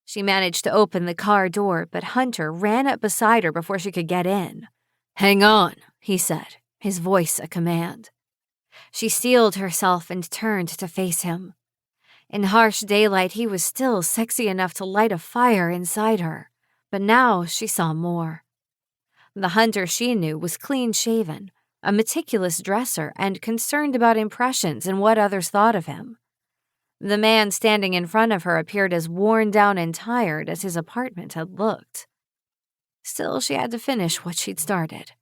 She managed to open the car door, but Hunter ran up beside her before she could get in. "Hang on," he said, his voice a command. She steeled herself and turned to face him. In harsh daylight, he was still sexy enough to light a fire inside her, but now she saw more. The Hunter she knew was clean-shaven, a meticulous dresser, and concerned about impressions and what others thought of him. The man standing in front of her appeared as worn down and tired as his apartment had looked. Still, she had to finish what she'd started.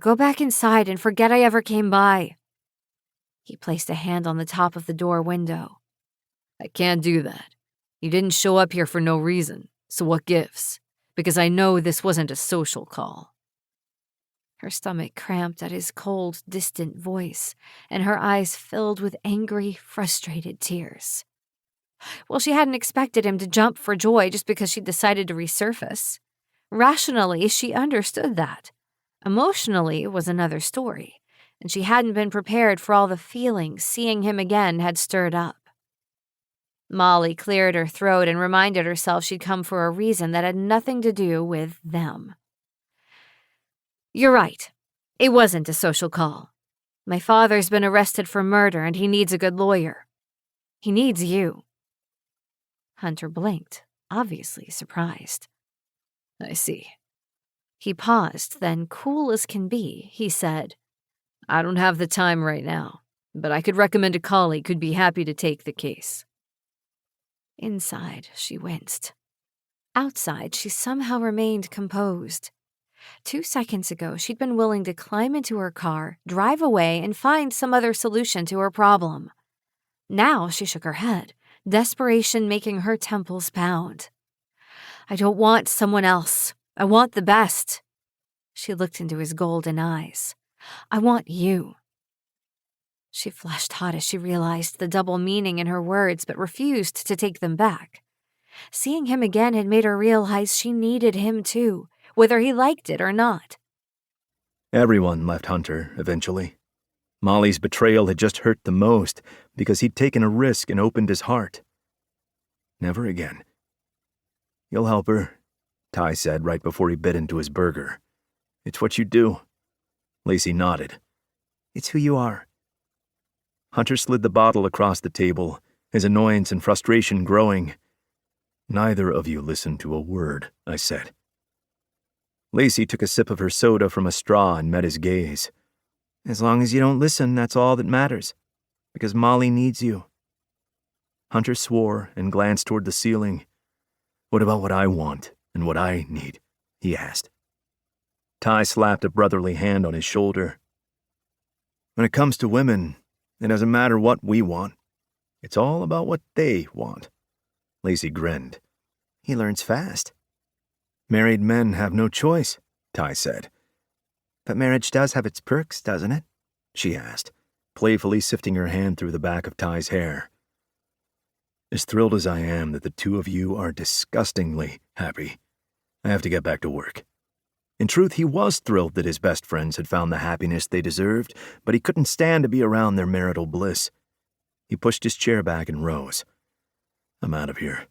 "Go back inside and forget I ever came by." He placed a hand on the top of the door window. "I can't do that. You didn't show up here for no reason, so what gives? Because I know this wasn't a social call." Her stomach cramped at his cold, distant voice, and her eyes filled with angry, frustrated tears. Well, she hadn't expected him to jump for joy just because she'd decided to resurface. Rationally, she understood that. Emotionally, it was another story, and she hadn't been prepared for all the feelings seeing him again had stirred up. Molly cleared her throat and reminded herself she'd come for a reason that had nothing to do with them. "You're right. It wasn't a social call. My father's been arrested for murder and he needs a good lawyer. He needs you." Hunter blinked, obviously surprised. "I see." He paused, then, cool as can be, he said, "I don't have the time right now, but I could recommend a colleague who'd be happy to take the case." Inside, she winced. Outside, she somehow remained composed. 2 seconds ago, she'd been willing to climb into her car, drive away, and find some other solution to her problem. Now she shook her head, desperation making her temples pound. "I don't want someone else. I want the best." She looked into his golden eyes. "I want you." She flushed hot as she realized the double meaning in her words, but refused to take them back. Seeing him again had made her realize she needed him too, whether he liked it or not. Everyone left Hunter, eventually. Molly's betrayal had just hurt the most because he'd taken a risk and opened his heart. Never again. "You'll help her," Ty said right before he bit into his burger. "It's what you do." Lacey nodded. "It's who you are." Hunter slid the bottle across the table, his annoyance and frustration growing. "Neither of you listened to a word I said." Lacey took a sip of her soda from a straw and met his gaze. "As long as you don't listen, that's all that matters. Because Molly needs you." Hunter swore and glanced toward the ceiling. "What about what I want and what I need?" he asked. Ty slapped a brotherly hand on his shoulder. "When it comes to women, it doesn't matter what we want. It's all about what they want." Lacey grinned. "He learns fast." "Married men have no choice," Ty said. "But marriage does have its perks, doesn't it?" she asked, playfully sifting her hand through the back of Ty's hair. "As thrilled as I am that the two of you are disgustingly happy, I have to get back to work." In truth, he was thrilled that his best friends had found the happiness they deserved, but he couldn't stand to be around their marital bliss. He pushed his chair back and rose. "I'm out of here."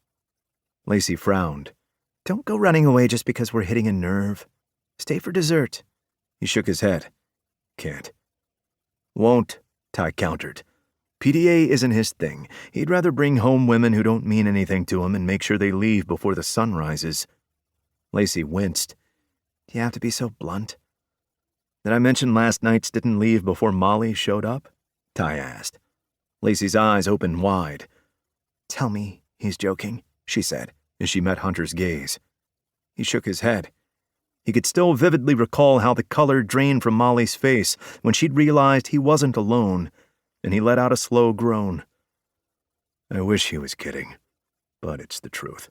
Lacey frowned. "Don't go running away just because we're hitting a nerve. Stay for dessert." He shook his head. "Can't." "Won't," Ty countered. PDA isn't his thing. He'd rather bring home women who don't mean anything to him and make sure they leave before the sun rises. Lacey winced. "Do you have to be so blunt?" "Did I mention last night's didn't leave before Molly showed up?" Ty asked. Lacey's eyes opened wide. "Tell me he's joking," she said, as she met Hunter's gaze. He shook his head. He could still vividly recall how the color drained from Molly's face when she'd realized he wasn't alone, and he let out a slow groan. "I wish he was kidding, but it's the truth."